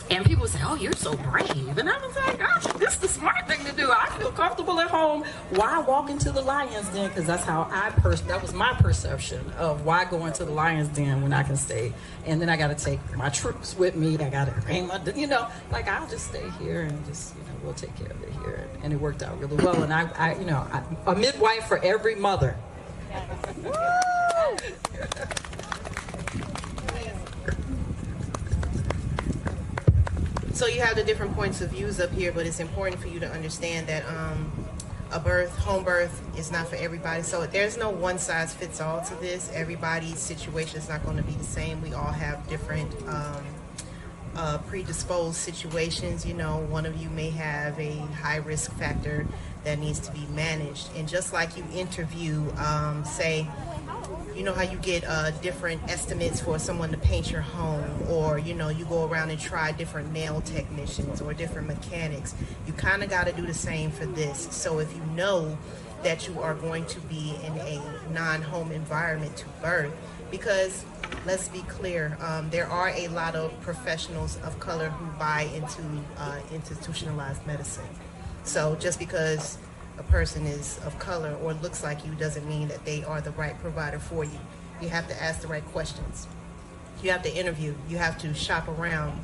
And people say, oh, you're so brave. And I was like, oh, this is the smart thing to do. I feel comfortable at home. Why walk into the lion's den? Because that's how that was my perception of why go into the lion's den when I can stay. And then I got to take my troops with me. I got to bring my, like I'll just stay here and just, we'll take care of it here. And it worked out really well. And I a midwife for every mother. So you have the different points of views up here, but it's important for you to understand that home birth is not for everybody. So there's no one size fits all to this. Everybody's situation is not going to be the same. We all have different predisposed situations. One of you may have a high risk factor that needs to be managed. And just like you interview, say, how you get different estimates for someone to paint your home, or you go around and try different nail technicians or different mechanics. You kind of got to do the same for this. So if you know that you are going to be in a non-home environment to birth, because let's be clear, there are a lot of professionals of color who buy into institutionalized medicine. So just because a person is of color or looks like you doesn't mean that they are the right provider for you. You have to ask the right questions. You have to interview. You have to shop around.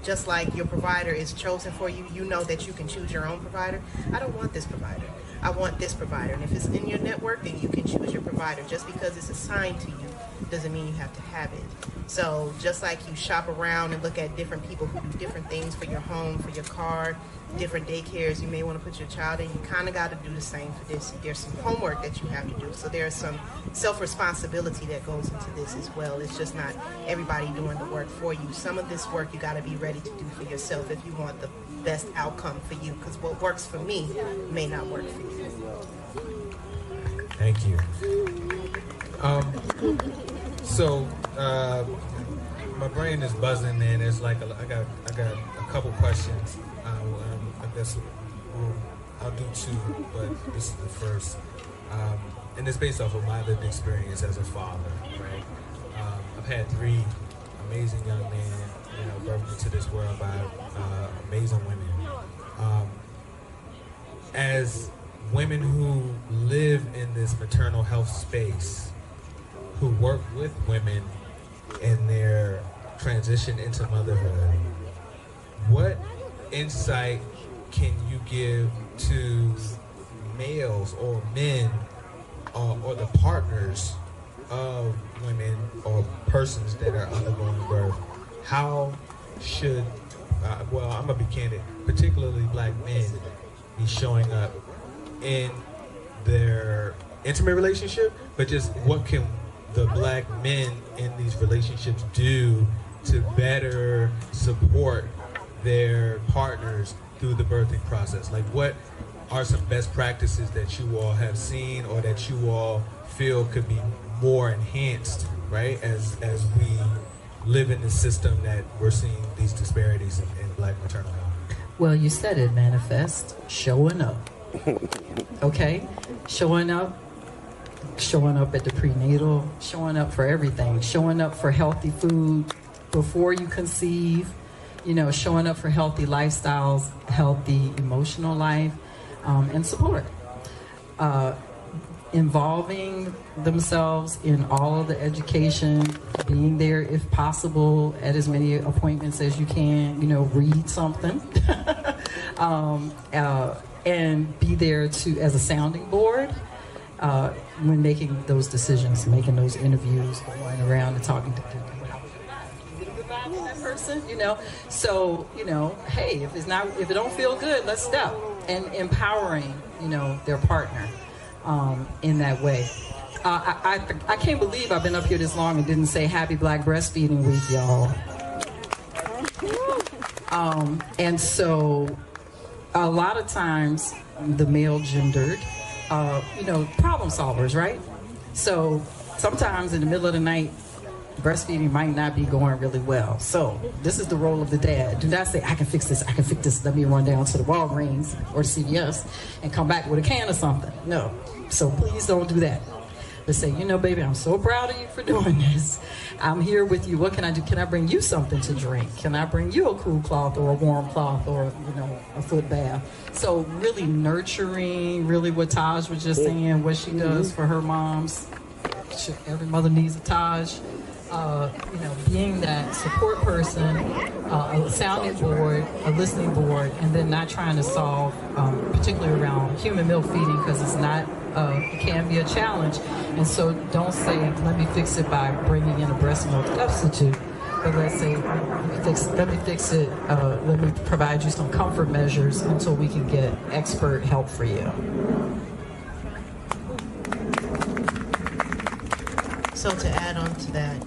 Just like your provider is chosen for you, you know that you can choose your own provider. I don't want this provider. I want this provider. And if it's in your network, then you can choose your provider. Just because it's assigned to you doesn't mean you have to have it. So just like you shop around and look at different people who do different things for your home, for your car, different daycares you may want to put your child in, you kind of got to do the same for this. There's some homework that you have to do. So there's some self-responsibility that goes into this as well. It's just not everybody doing the work for you. Some of this work you got to be ready to do for yourself if you want the best outcome for you, because what works for me may not work for you. Thank you. So my brain is buzzing, and it's like I got a couple questions. I guess I'll do two, but this is the first, and it's based off of my lived experience as a father. Right, I've had 3 amazing young men, birthed into this world by amazing women. As women who live in this maternal health space, who work with women in their transition into motherhood, what insight can you give to males or men or the partners of women or persons that are undergoing birth? How should, I'm going to be candid, particularly black men, be showing up in their intimate relationship, but just what can the black men in these relationships do to better support their partners through the birthing process? Like, what are some best practices that you all have seen or that you all feel could be more enhanced, right, as we live in this system that we're seeing these disparities in black maternal health? Well, you said it, manifest, showing up. Okay? Showing up at the prenatal, showing up for everything, showing up for healthy food before you conceive, showing up for healthy lifestyles, healthy emotional life, and support. Involving themselves in all of the education, being there if possible at as many appointments as you can, read something, and be there as a sounding board when making those decisions, making those interviews, going around and talking to people. That person, So, hey, if it don't feel good, let's step, and empowering, their partner in that way. I can't believe I've been up here this long and didn't say Happy Black Breastfeeding Week, y'all. And so a lot of times the male gendered, problem solvers, right? So sometimes in the middle of the night, breastfeeding might not be going really well. So this is the role of the dad. Do not say, I can fix this, let me run down to the Walgreens or the CVS and come back with a can of something. No. So please don't do that. to say, you know, baby, I'm so proud of you for doing this. I'm here with you. What can I do? Can I bring you something to drink? Can I bring you a cool cloth or a warm cloth or, you know, a foot bath? So really nurturing, really what Taj was just saying, what she does for her moms. Every mother needs a Taj. You know, being that support person, a sounding board, a listening board, and then not trying to solve, particularly around human milk feeding, because it's not, it can be a challenge. And so don't say, let me fix it by bringing in a breast milk substitute, but let's say, let me fix it, let me provide you some comfort measures until we can get expert help for you. So to add on to that,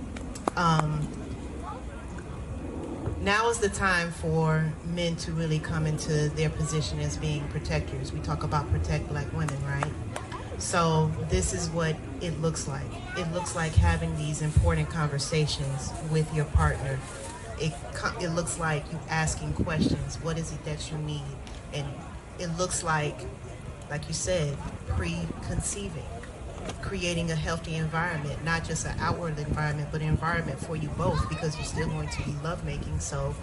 now is the time for men to really come into their position as being protectors. We talk about protect Black women, right? So this is what it looks like. It looks like having these important conversations with your partner. It looks like you asking questions. What is it that you need? And it looks like you said, preconceiving. Creating a healthy environment, not just an outward environment, but an environment for you both, because you're still going to be lovemaking, so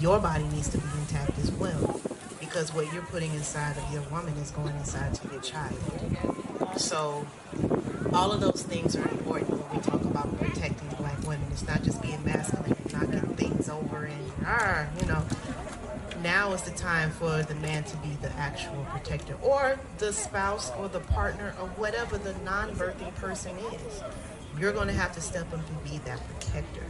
your body needs to be intact as well, because what you're putting inside of your woman is going inside to your child. So all of those things are important when we talk about protecting Black women. It's not just being masculine and knocking things over and, you know. Now is the time for the man to be the actual protector, or the spouse or the partner or whatever the non-birthing person is. You're going to have to step up and be that protector.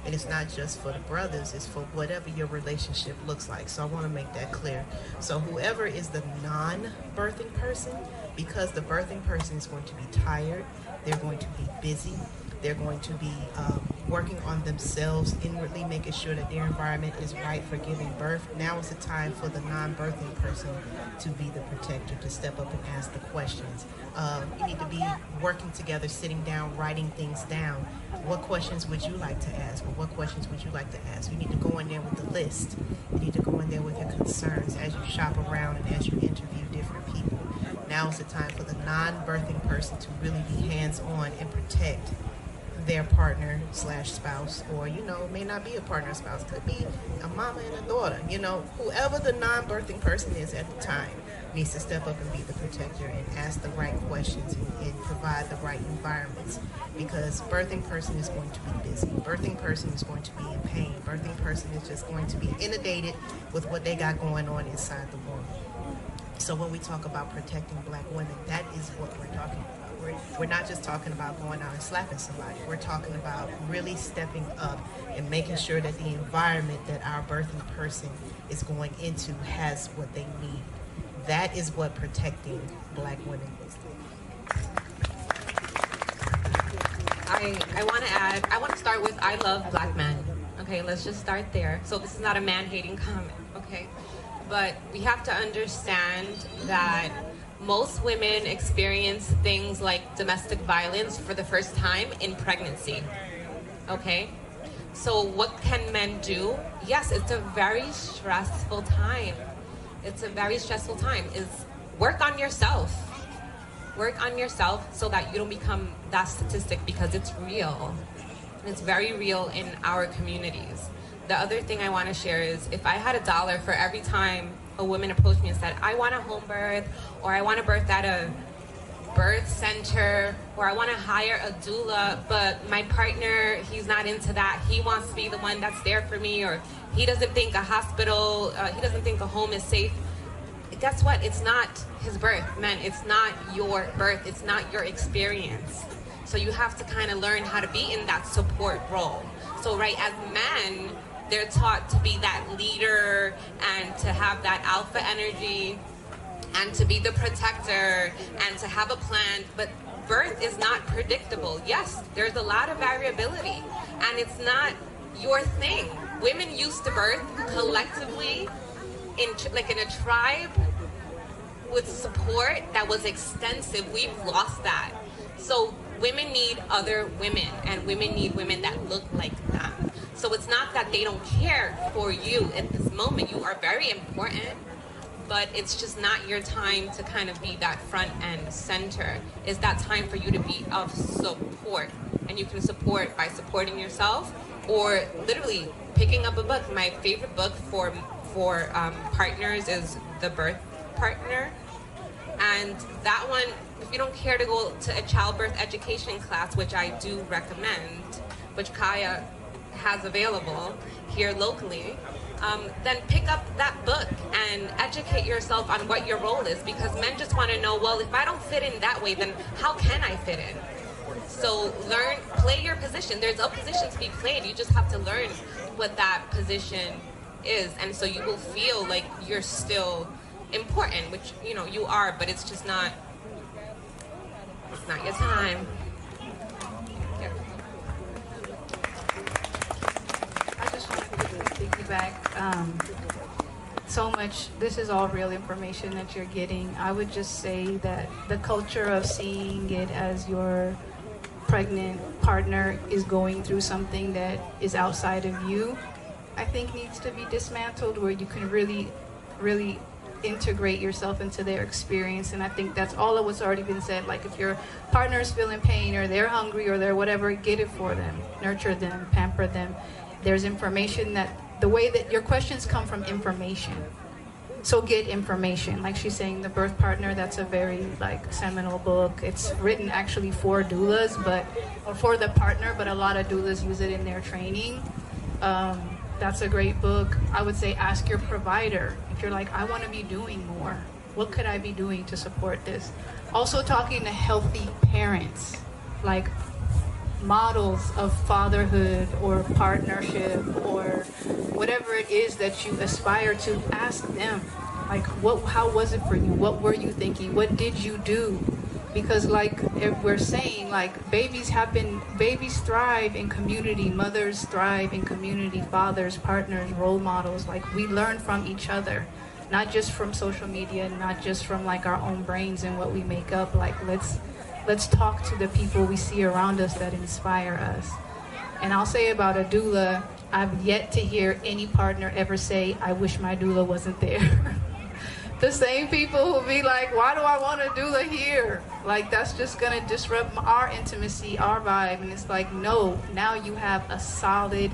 And it's not just for the brothers, it's for whatever your relationship looks like. So I want to make that clear. So whoever is the non-birthing person, because the birthing person is going to be tired, they're going to be busy, they're going to be working on themselves inwardly, making sure that their environment is right for giving birth. Now is the time for the non-birthing person to be the protector, to step up and ask the questions. You need to be working together, sitting down, writing things down. What questions would you like to ask? Or what questions would you like to ask? You need to go in there with a list. You need to go in there with your concerns as you shop around and as you interview different people. Now is the time for the non-birthing person to really be hands-on and protect their partner slash spouse, or, you know, may not be a partner or spouse, could be a mama and a daughter. You know, whoever the non-birthing person is at the time needs to step up and be the protector and ask the right questions and provide the right environments, because birthing person is going to be busy. Birthing person is going to be in pain. Birthing person is just going to be inundated with what they got going on inside the womb. So when we talk about protecting Black women, that is what we're talking about. We're not just talking about going out and slapping somebody. We're talking about really stepping up and making sure that the environment that our birthing person is going into has what they need. That is what protecting Black women is. I want to add, I want to start with I love Black men. Okay, let's just start there. So this is not a man-hating comment, okay? But we have to understand that most women experience things like domestic violence for the first time in pregnancy, okay? So what can men do? Yes, it's a very stressful time. It's a very stressful time. Is work on yourself. Work on yourself so that you don't become that statistic, because it's real. It's very real in our communities. The other thing I want to share is, if I had $1 for every time a woman approached me and said, I want a home birth, or I want to birth at a birth center, or I want to hire a doula, but my partner, he's not into that. He wants to be the one that's there for me, or he doesn't think a hospital, he doesn't think a home is safe. Guess what? It's not his birth, men. It's not your birth. It's not your experience. So you have to kind of learn how to be in that support role. So right, as men, they're taught to be that leader and to have that alpha energy and to be the protector and to have a plan. But birth is not predictable. Yes, there's a lot of variability, and it's not your thing. Women used to birth collectively in a tribe with support that was extensive. We've lost that. So women need other women, and women need women that look like them. So it's not that they don't care for you at this moment. You are very important, but it's just not your time to kind of be that front and center. It's that time for you to be of support, and you can support by supporting yourself or literally picking up a book. My favorite book for partners is The Birth Partner, and that one, if you don't care to go to a childbirth education class, which I do recommend, which Kaya has available here locally, then pick up that book and educate yourself on what your role is, because men just want to know, well, if I don't fit in that way, then how can I fit in? So learn, play your position. There's a position to be played. You just have to learn what that position is, and so you will feel like you're still important, which you are, but it's just not. It's not your time. Yeah. I just want to piggyback. So much. This is all real information that you're getting. I would just say that the culture of seeing it as your pregnant partner is going through something that is outside of you, I think needs to be dismantled, where you can really, really integrate yourself into their experience. And I think that's all of what's already been said. Like, if your partner is feeling pain or they're hungry or they're whatever, get it for them, nurture them, pamper them. There's information that the way that your questions come from information. So get information. Like she's saying, The Birth Partner, that's a very seminal book. It's written actually for doulas, or for the partner, but a lot of doulas use it in their training. That's a great book. I would say ask your provider. If you're like, I want to be doing more, what could I be doing to support this? Also talking to healthy parents, like models of fatherhood or partnership or whatever it is that you aspire to. Ask them, how was it for you? What were you thinking? What did you do? Because if we're saying, babies thrive in community, mothers thrive in community, fathers, partners, role models. We learn from each other, not just from social media, not just from our own brains and what we make up. Let's talk to the people we see around us that inspire us. And I'll say about a doula, I've yet to hear any partner ever say, I wish my doula wasn't there. The same people who be like, why do I want a doula here? That's just going to disrupt our intimacy, our vibe. And it's no, now you have a solid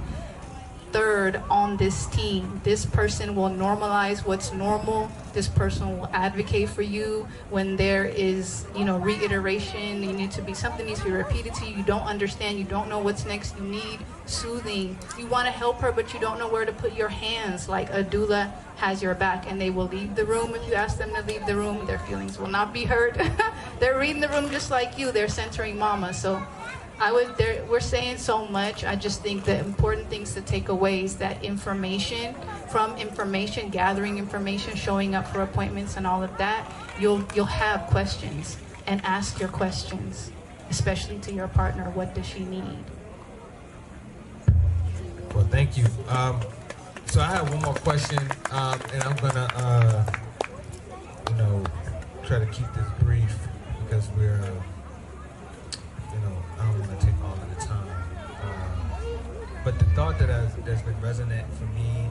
third on this team. This person will normalize what's normal. This person will advocate for you when there is, reiteration. Something needs to be repeated to you. You don't understand. You don't know what's next. You need soothing. You want to help her, but you don't know where to put your hands. A doula has your back, and they will leave the room if you ask them to leave the room. Their feelings will not be hurt. They're reading the room just like you. They're centering mama. So we're saying so much. I just think the important things to take away is that information, gathering information, showing up for appointments and all of that, you'll have questions, and ask your questions, especially to your partner. What does she need? Well, thank you. So I have one more question, and I'm gonna, try to keep this brief because we're, I don't want to take all of the time. But the thought that's been resonant for me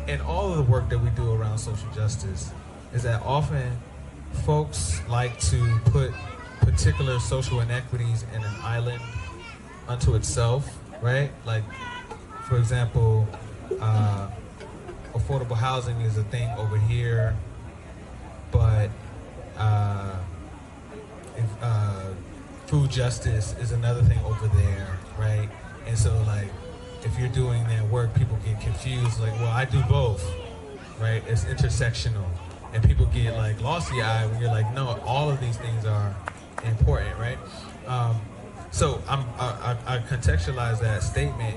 in all of the work that we do around social justice is that often folks like to put particular social inequities in an island unto itself, right? For example, affordable housing is a thing over here, but food justice is another thing over there, right? And so if you're doing that work, people get confused, well, I do both, right? It's intersectional, and people get glossy-eyed when you're no, all of these things are important, right? So I contextualize that statement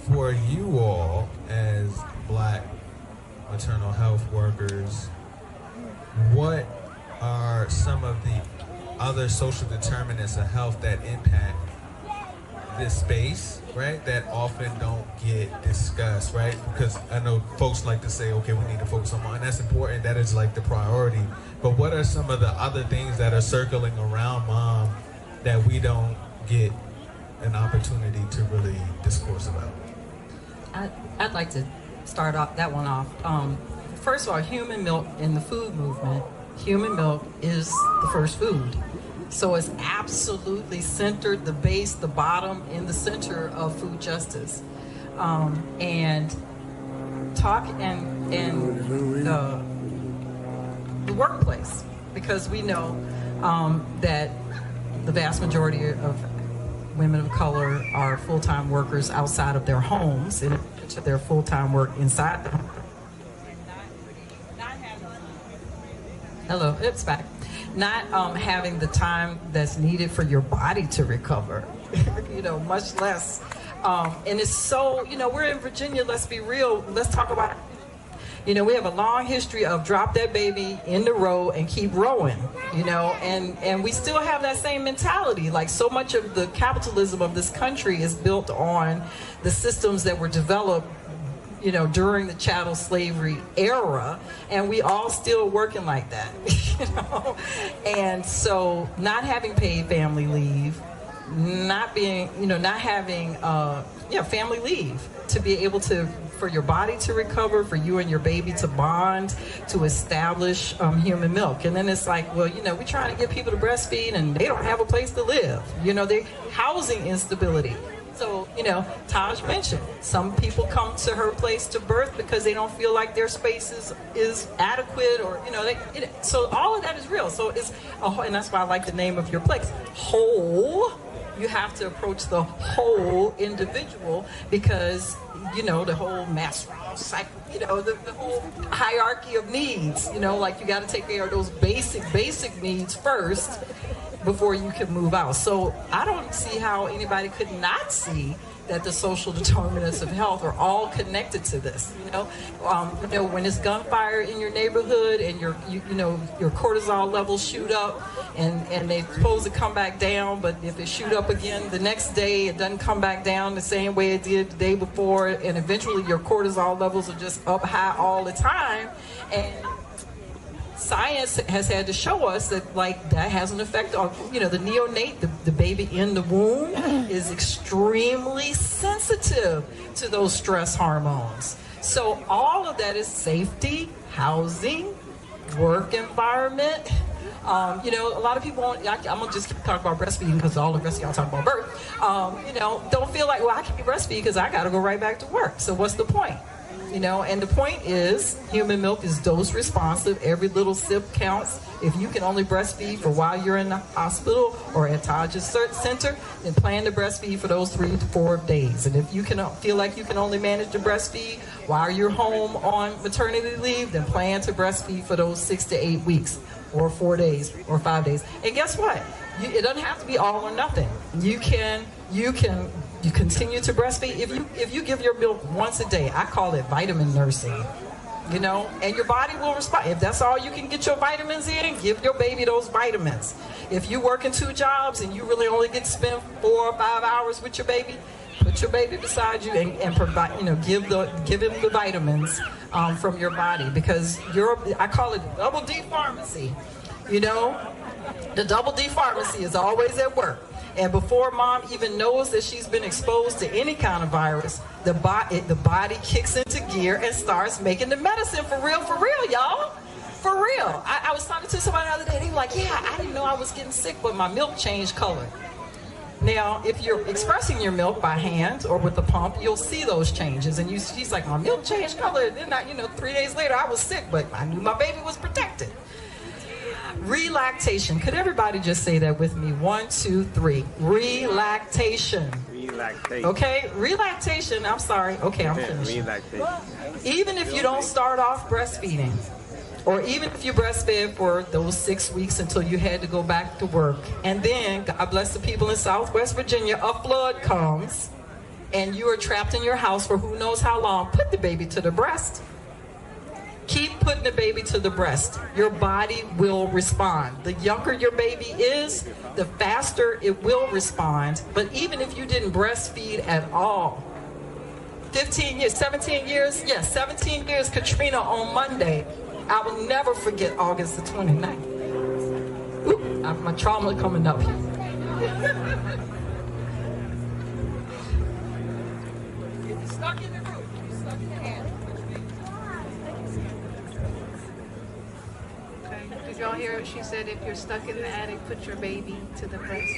for you all as Black maternal health workers. What are some of the other social determinants of health that impact this space, right, that often don't get discussed, right? Because I know folks like to say, okay, we need to focus on mom, and that's important, that is the priority. But what are some of the other things that are circling around mom that we don't get an opportunity to really discourse about? I'd like to start off that one off. first of all, human milk in the food movement, human milk is the first food. So it's absolutely centered, the base, the bottom, in the center of food justice. And talk and the workplace, because we know that the vast majority of women of color are full-time workers outside of their homes, and their full-time work inside the home. Hello, it's back. Not having the time that's needed for your body to recover, much less. And it's so, we're in Virginia, let's be real, let's talk about it. We have a long history of drop that baby in the row and keep rowing, and we still have that same mentality. Like, so much of the capitalism of this country is built on the systems that were developed during the chattel slavery era, and we all still working like that, And so not having paid family leave, not being, not having, family leave to be able to, for your body to recover, for you and your baby to bond, to establish human milk. And then it's like, well, we're trying to get people to breastfeed and they don't have a place to live. They housing instability. So, Taj mentioned, some people come to her place to birth because they don't feel like their space is adequate, or, so all of that is real. So it's, and that's why I like the name of your place, Whole. You have to approach the whole individual, because, the whole Maslow's cycle, the whole hierarchy of needs, like you got to take care of those basic needs first before you can move out. So I don't see how anybody could not see that the social determinants of health are all connected to this. When it's gunfire in your neighborhood and your cortisol levels shoot up, and they're supposed to come back down, but if it shoot up again the next day, it doesn't come back down the same way it did the day before, and eventually your cortisol levels are just up high all the time. And science has had to show us that, that has an effect on, the neonate, the baby in the womb is extremely sensitive to those stress hormones. So all of that is safety, housing, work environment. A lot of people, I'm going to just talk about breastfeeding because all the rest of y'all talk about birth. Don't feel like, well, I can't breastfeed because I got to go right back to work. So what's the point? And the point is, human milk is dose responsive. Every little sip counts. If you can only breastfeed for while you're in the hospital or at Taj's center, then plan to breastfeed for those 3 to 4 days. And if you can feel like you can only manage to breastfeed while you're home on maternity leave, then plan to breastfeed for those 6 to 8 weeks, or 4 days, or 5 days. And guess what? It doesn't have to be all or nothing. You continue to breastfeed. If you give your milk once a day, I call it vitamin nursing, and your body will respond. If that's all you can get your vitamins in, give your baby those vitamins. If you work in 2 jobs and you really only get to spend 4 or 5 hours with your baby, put your baby beside you and provide, give him the vitamins from your body, because I call it double D pharmacy. The double D pharmacy is always at work. And before mom even knows that she's been exposed to any kind of virus, the body kicks into gear and starts making the medicine for real, y'all. For real. I was talking to somebody the other day, they were like, yeah, I didn't know I was getting sick, but my milk changed color. Now, if you're expressing your milk by hand or with the pump, you'll see those changes. And she's like, my milk changed color. And then, 3 days later, I was sick, but I knew my baby was protected. Relactation. Could everybody just say that with me? 1, 2, 3. Relactation. Relactation. Okay, relactation. I'm sorry. Okay, I'm finished. Relactation. Even if you don't start off breastfeeding, or even if you breastfed for those 6 weeks until you had to go back to work, and then, God bless the people in Southwest Virginia, a flood comes, and you are trapped in your house for who knows how long, put the baby to the breast. Keep putting the baby to the breast. Your body will respond. The younger your baby is, the faster it will respond. But even if you didn't breastfeed at all, 15 years, 17 years, yes, 17 years, Katrina on Monday. I will never forget August the 29th. Oop, my trauma coming up here. If you're stuck in the roof, you're stuck in the hand. Did y'all hear what she said? If you're stuck in the attic, put your baby to the breast.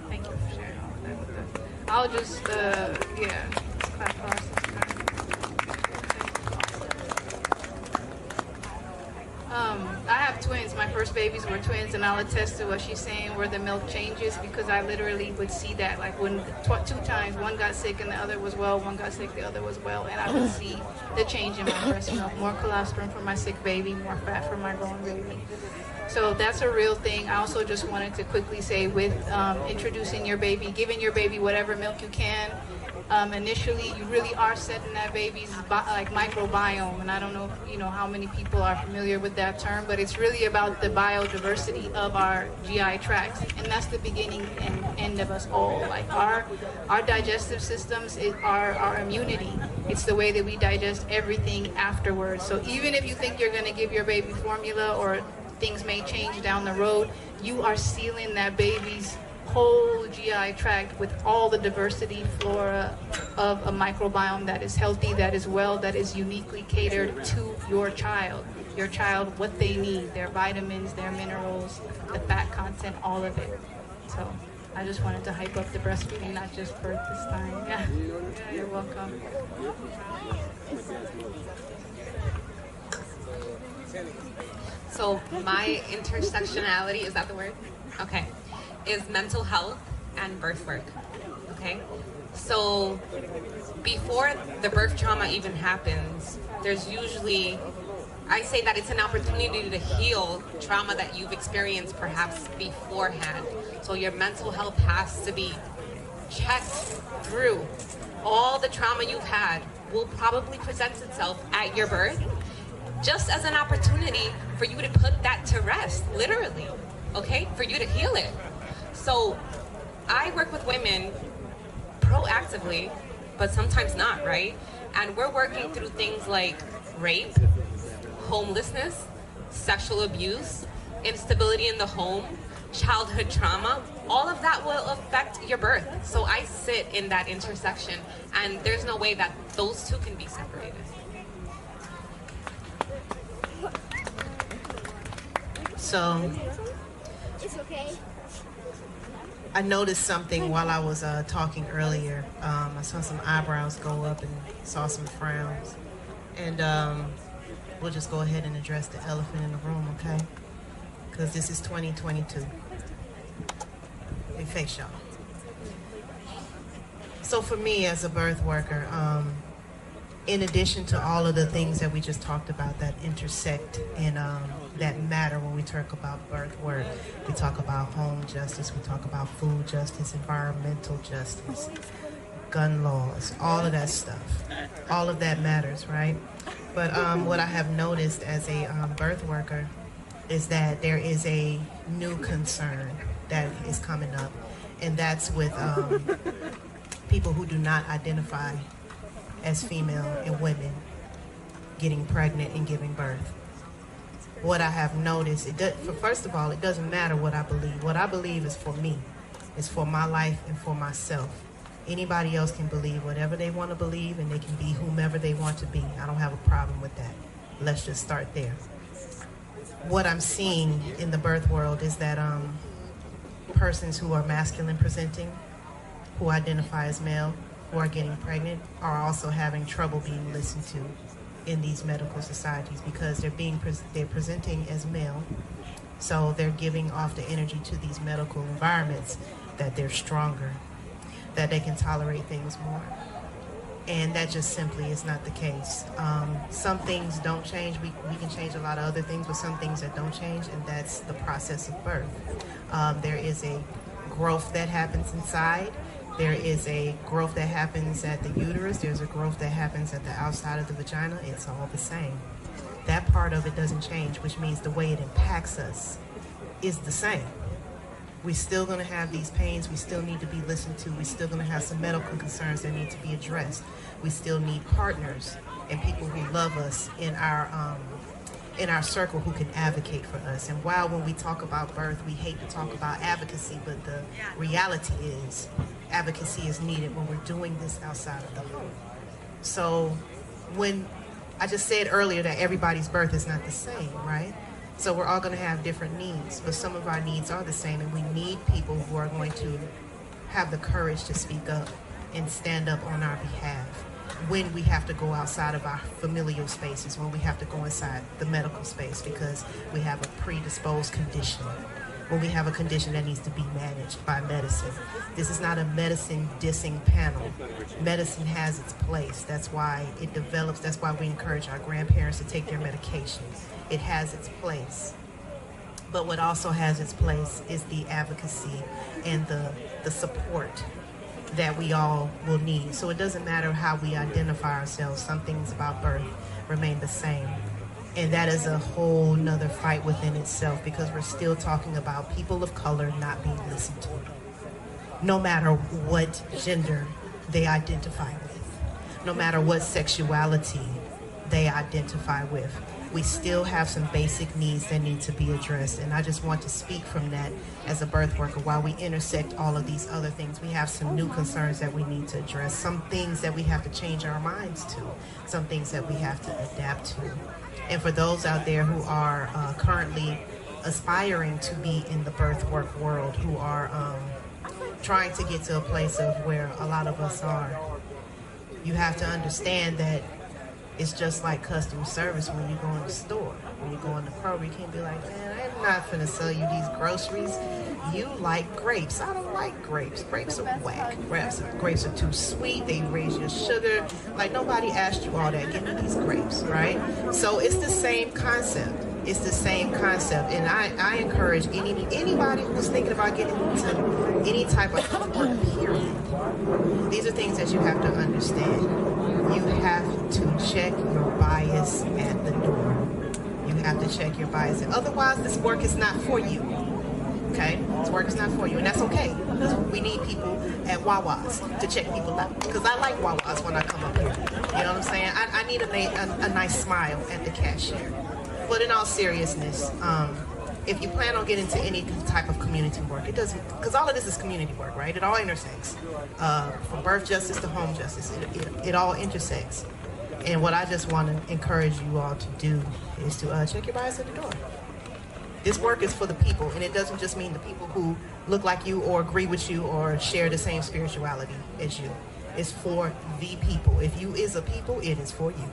Thank you for sharing all of that with us. I'll just, yeah, clap for our sister. I have twins. My first babies were twins, and I'll attest to what she's saying where the milk changes, because I literally would see that, like when 2 times, one got sick and the other was well, one got sick, the other was well, and I would see the change in my breast milk. More colostrum for my sick baby, more fat for my growing baby. So that's a real thing. I also just wanted to quickly say with introducing your baby, giving your baby whatever milk you can, initially you really are setting that baby's microbiome, and I don't know if, how many people are familiar with that term, but it's really about the biodiversity of our GI tracts, and that's the beginning and end of us all. Like our digestive systems are our immunity. It's the way that we digest everything afterwards. So even if you think you're going to give your baby formula or things may change down the road, you are sealing that baby's whole GI tract with all the diversity flora of a microbiome that is healthy, that is well, that is uniquely catered to your child. Your child, what they need, their vitamins, their minerals, the fat content, all of it. So I just wanted to hype up the breastfeeding, not just birth this time. Yeah, you're welcome. So my intersectionality, is that the word? Okay. Is mental health and birth work. Okay? So before the birth trauma even happens, there's usually, I say that it's an opportunity to heal trauma that you've experienced perhaps beforehand. So your mental health has to be checked through. All the trauma you've had will probably present itself at your birth, just as an opportunity for you to put that to rest, literally, okay? For you to heal it. So I work with women proactively, but sometimes not, right? And we're working through things like rape, homelessness, sexual abuse, instability in the home, childhood trauma. All of that will affect your birth. So I sit in that intersection, and there's no way that those two can be separated. So it's okay. I noticed something while I was talking earlier. I saw some eyebrows go up and saw some frowns. And we'll just go ahead and address the elephant in the room, okay? Because this is 2022. Let me face y'all. So for me as a birth worker, in addition to all of the things that we just talked about that intersect and that matter when we talk about birth work, we talk about home justice, we talk about food justice, environmental justice, gun laws, all of that stuff. All of that matters, right? But what I have noticed as a birth worker is that there is a new concern that is coming up, and that's with people who do not identify as female and women getting pregnant and giving birth. What I have noticed, first of all, it doesn't matter what I believe. What I believe is for me. It's for my life and for myself. Anybody else can believe whatever they want to believe, and they can be whomever they want to be. I don't have a problem with that. Let's just start there. What I'm seeing in the birth world is that persons who are masculine presenting, who identify as male, who are getting pregnant, are also having trouble being listened to in these medical societies because they're presenting as male, so they're giving off the energy to these medical environments that they're stronger, that they can tolerate things more, and that just simply is not the case. Some things don't change. We can change a lot of other things, but some things that don't change, and that's the process of birth. There is a growth that happens inside. There is a growth that happens at the uterus. There's a growth that happens at the outside of the vagina. It's all the same. That part of it doesn't change, which means the way it impacts us is the same. We're still going to have these pains. We still need to be listened to. We're still going to have some medical concerns that need to be addressed. We still need partners and people who love us in our circle who can advocate for us. And while when we talk about birth, we hate to talk about advocacy, but the reality is advocacy is needed when we're doing this outside of the home. So when I just said earlier that everybody's birth is not the same, right? So we're all going to have different needs, but some of our needs are the same, and we need people who are going to have the courage to speak up and stand up on our behalf when we have to go outside of our familial spaces, when we have to go inside the medical space because we have a predisposed condition, when we have a condition that needs to be managed by medicine. This is not a medicine dissing panel. Medicine has its place. That's why it develops. That's why we encourage our grandparents to take their medications. It has its place. But what also has its place is the advocacy and the support that we all will need. So it doesn't matter how we identify ourselves. Some things about birth remain the same. And that is a whole nother fight within itself, because we're still talking about people of color not being listened to, no matter what gender they identify with, no matter what sexuality they identify with. We still have some basic needs that need to be addressed. And I just want to speak from that as a birth worker. While we intersect all of these other things, we have some new concerns that we need to address, some things that we have to change our minds to, some things that we have to adapt to. And for those out there who are currently aspiring to be in the birth work world, who are trying to get to a place of where a lot of us are, you have to understand that it's just like customer service when you go in the store. When you go in the Kroger, you can't be like, man, I'm not finna sell you these groceries. You like grapes. I don't like grapes. Grapes are whack. Grapes are too sweet. They raise your sugar. Like, nobody asked you all that. Give me these grapes, right? So it's the same concept. It's the same concept. And I encourage anybody who's thinking about getting into any type of work, period. These are things that you have to understand. You have to check your bias at the door. You have to check your bias. Otherwise, this work is not for you. Okay? This work is not for you. And that's okay. We need people at Wawa's to check people out. Because I like Wawa's when I come up here. You know what I'm saying? I need a nice smile at the cashier. But in all seriousness, if you plan on getting into any type of community work, it doesn't, because all of this is community work, right? It all intersects. From birth justice to home justice, it all intersects. And what I just want to encourage you all to do is to check your bias at the door. This work is for the people, and it doesn't just mean the people who look like you or agree with you or share the same spirituality as you. It's for the people. If you is a people, it is for you.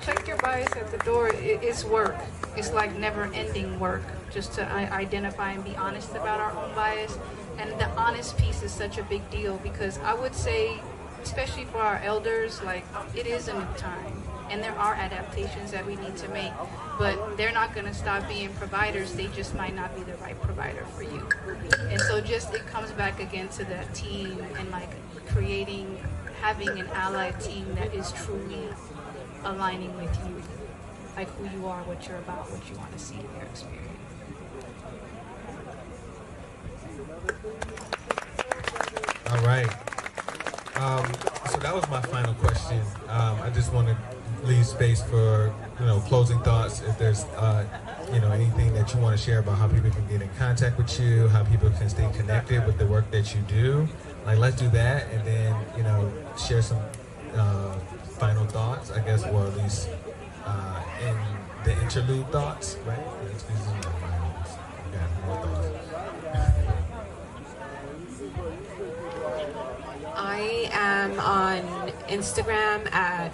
Check your bias at the door. It's work. It's like never-ending work, just to identify and be honest about our own bias. And the honest piece is such a big deal, because I would say, especially for our elders, like, it is a new time, and there are adaptations that we need to make, but they're not going to stop being providers. They just might not be the right provider for you. And so just, it comes back again to that team and like having an allied team that is truly aligning with you, like who you are, what you're about, what you want to see in your experience. All right. So that was my final question. I just want to leave space for closing thoughts. If there's anything that you want to share about how people can get in contact with you, how people can stay connected with the work that you do, like, let's do that, and then share some final thoughts, I guess, or at least in the interlude thoughts, right? These are my finals. Yeah, more thoughts. I am on Instagram at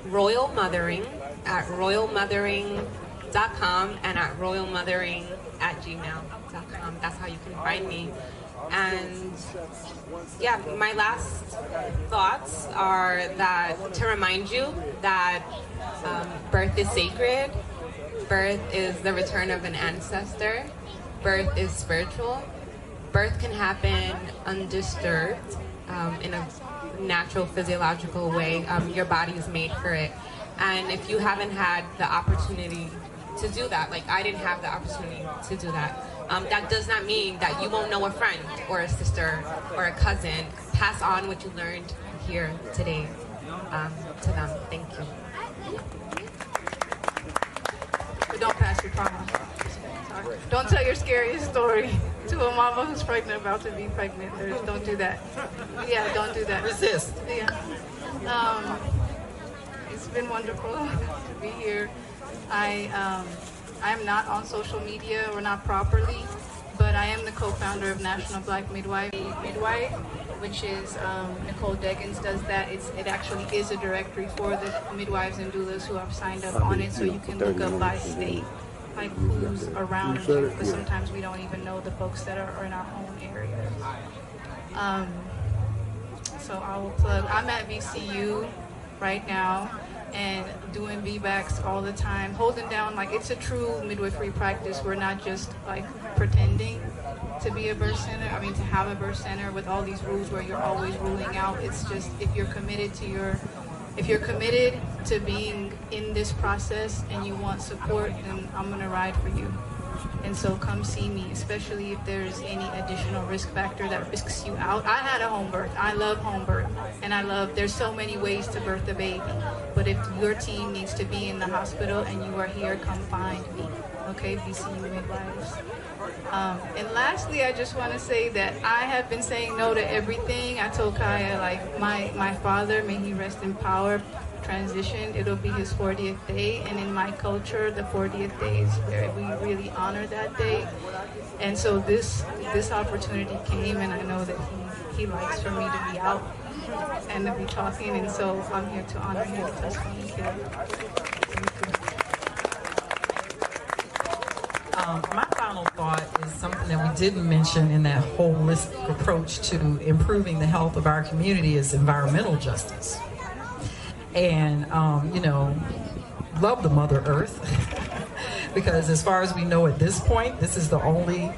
Royal Mothering, at royalmothering.com, and at royalmothering@gmail.com. That's how you can find me. And yeah, my last thoughts are that to remind you that birth is sacred, birth is the return of an ancestor, birth is spiritual, birth can happen undisturbed in a natural physiological way. Your body is made for it. And if you haven't had the opportunity to do that, like I didn't have the opportunity to do that, that does not mean that you won't know a friend or a sister or a cousin. Pass on what you learned here today to them. Thank you. But don't pass your trauma. Don't tell your scariest story to a mama who's pregnant, about to be pregnant. Don't do that. Yeah, don't do that. Resist. Yeah. It's been wonderful to be here. I'm not on social media, or not properly, but I am the co-founder of National Black Midwife, which is Nicole Deggins does that. It actually is a directory for the midwives and doulas who have signed up on it, so you can look up by state, like who's around you, because sometimes we don't even know the folks that are in our own areas. So I will plug. I'm at VCU right now and doing VBACs all the time, holding down, like, it's a true midwifery practice. We're not just like pretending to be a birth center, to have a birth center with all these rules where you're always ruling out. It's just, if you're committed to being in this process and you want support, then I'm gonna ride for you. And so come see me, especially if there's any additional risk factor that risks you out. I had a home birth. I love home birth. And there's so many ways to birth a baby. But if your team needs to be in the hospital and you are here, come find me. Okay, VCU Midwives. And lastly, I just want to say that I have been saying no to everything. I told Kaya, like, my father, may he rest in power, transitioned. It'll be his 40th day, and in my culture, the 40th day is where we really honor that day. And so this opportunity came, and I know that he likes for me to be out and to be talking, and so I'm here to honor him. Thank you. My final thought is something that we didn't mention in that holistic approach to improving the health of our community is environmental justice. And, love the Mother Earth, because as far as we know at this point, this is the only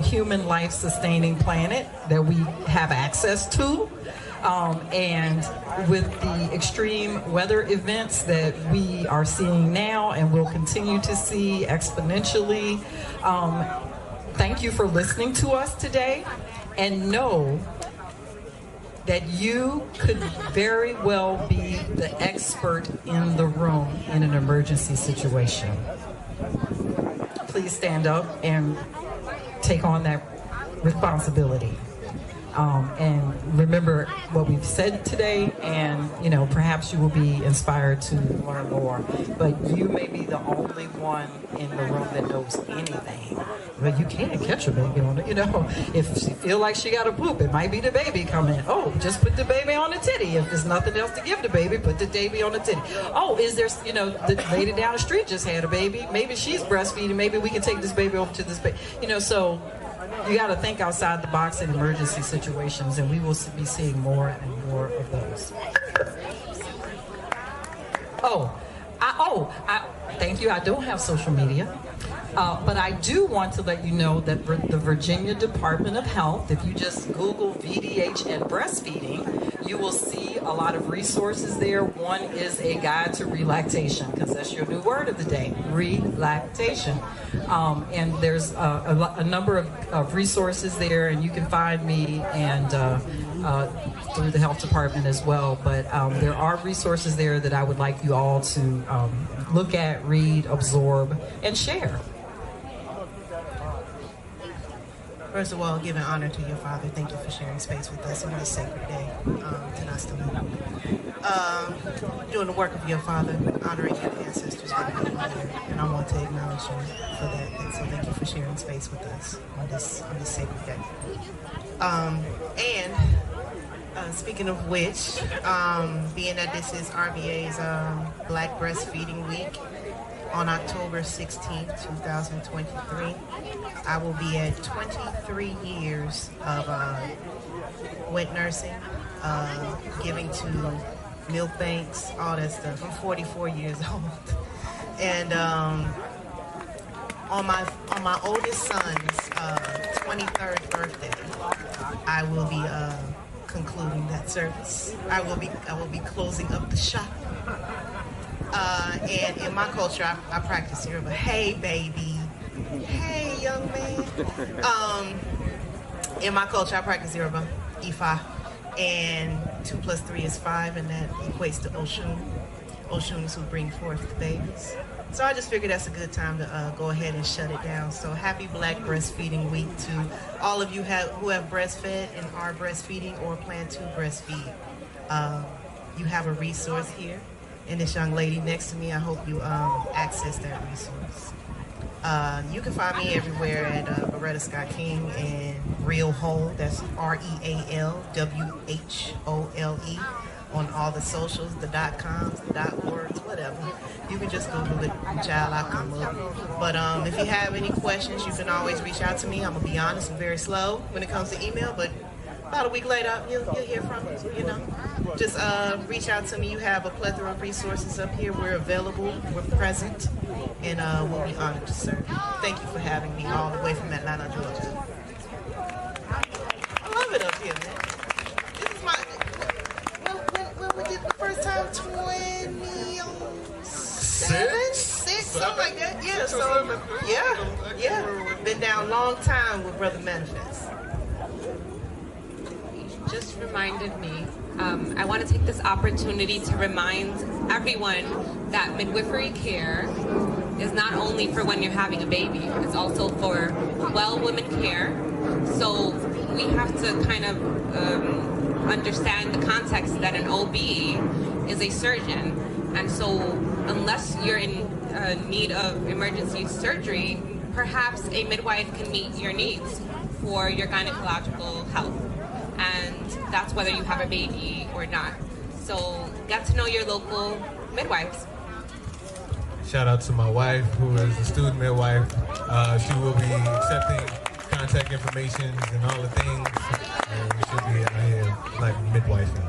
human life-sustaining planet that we have access to. And with the extreme weather events that we are seeing now and will continue to see exponentially, thank you for listening to us today, and know that you could very well be the expert in the room in an emergency situation. Please stand up and take on that responsibility. And remember what we've said today, and perhaps you will be inspired to learn more. But you may be the only one in the room that knows anything. But you can't catch a baby on it. If she feel like she got a poop, it might be the baby coming. Oh, just put the baby on the titty. If there's nothing else to give the baby, put the baby on the titty. Oh, is there, the lady down the street just had a baby. Maybe she's breastfeeding. Maybe we can take this baby over to this baby. So you got to think outside the box in emergency situations, and we will be seeing more and more of those. Thank you. I don't have social media. But I do want to let you know that the Virginia Department of Health, if you just Google VDH and breastfeeding, you will see a lot of resources there. One is a guide to relactation, because that's your new word of the day, relactation. And there's a number of resources there, and you can find me and through the health department as well. But there are resources there that I would like you all to look at, read, absorb, and share. First of all, giving honor to your father. Thank you for sharing space with us on this sacred day. Doing the work of your father, honoring your ancestors, and I want to acknowledge you for that. And so thank you for sharing space with us on this sacred day. Speaking of which, being that this is RBA's Black Breastfeeding Week, on October 16th, 2023, I will be at 23 years of wet nursing, giving to milk banks, all that stuff. I'm 44 years old. And on my oldest son's 23rd birthday, I will be concluding that service. I will be closing up the shop. And in my culture, I practice here, but hey, baby. Hey, young man. In my culture, I practice Yoruba, Ifa, and 2 + 3 is 5, and that equates to Oshun. Oshuns who bring forth the babies. So I just figured that's a good time to go ahead and shut it down. So happy Black Breastfeeding Week to all of you who have breastfed and are breastfeeding or plan to breastfeed. You have a resource here, and this young lady next to me, I hope you access that resource. You can find me everywhere at Beretta Scott King and Real Whole. That's REALWHOLE on all the socials, the .coms, the .orgs, whatever. You can just Google it, child, I'll come up. But if you have any questions, you can always reach out to me. I'm gonna be honest, I'm very slow when it comes to email, but about a week later, you'll hear from me, you know. Just reach out to me. You have a plethora of resources up here. We're available, we're present, and we'll be honored to serve you. Thank you for having me all the way from Atlanta, Georgia. I love it up here, man. This is my, when we did the first time, 26, something like that. Yeah, so, yeah. Been down a long time with Brother Manifest. Just reminded me, I want to take this opportunity to remind everyone that midwifery care is not only for when you're having a baby, it's also for women care. So we have to kind of understand the context that an OB is a surgeon. And so unless you're in need of emergency surgery, perhaps a midwife can meet your needs for your gynecological health. And that's whether you have a baby or not. So get to know your local midwives. Shout out to my wife, who is a student midwife. She will be accepting contact information and all the things. And she'll be out here like midwifing.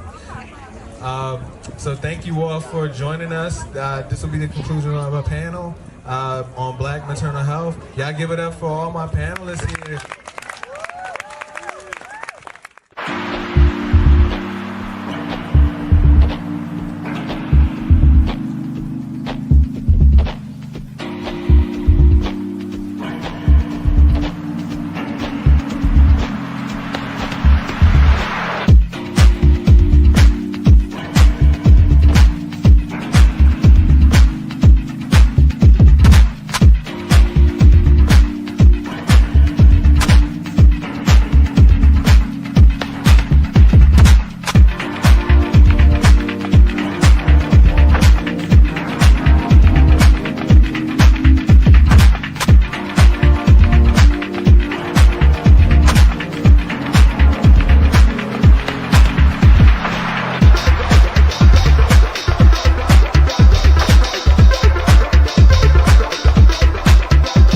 So thank you all for joining us. This will be the conclusion of our panel on Black maternal health. Y'all give it up for all my panelists here.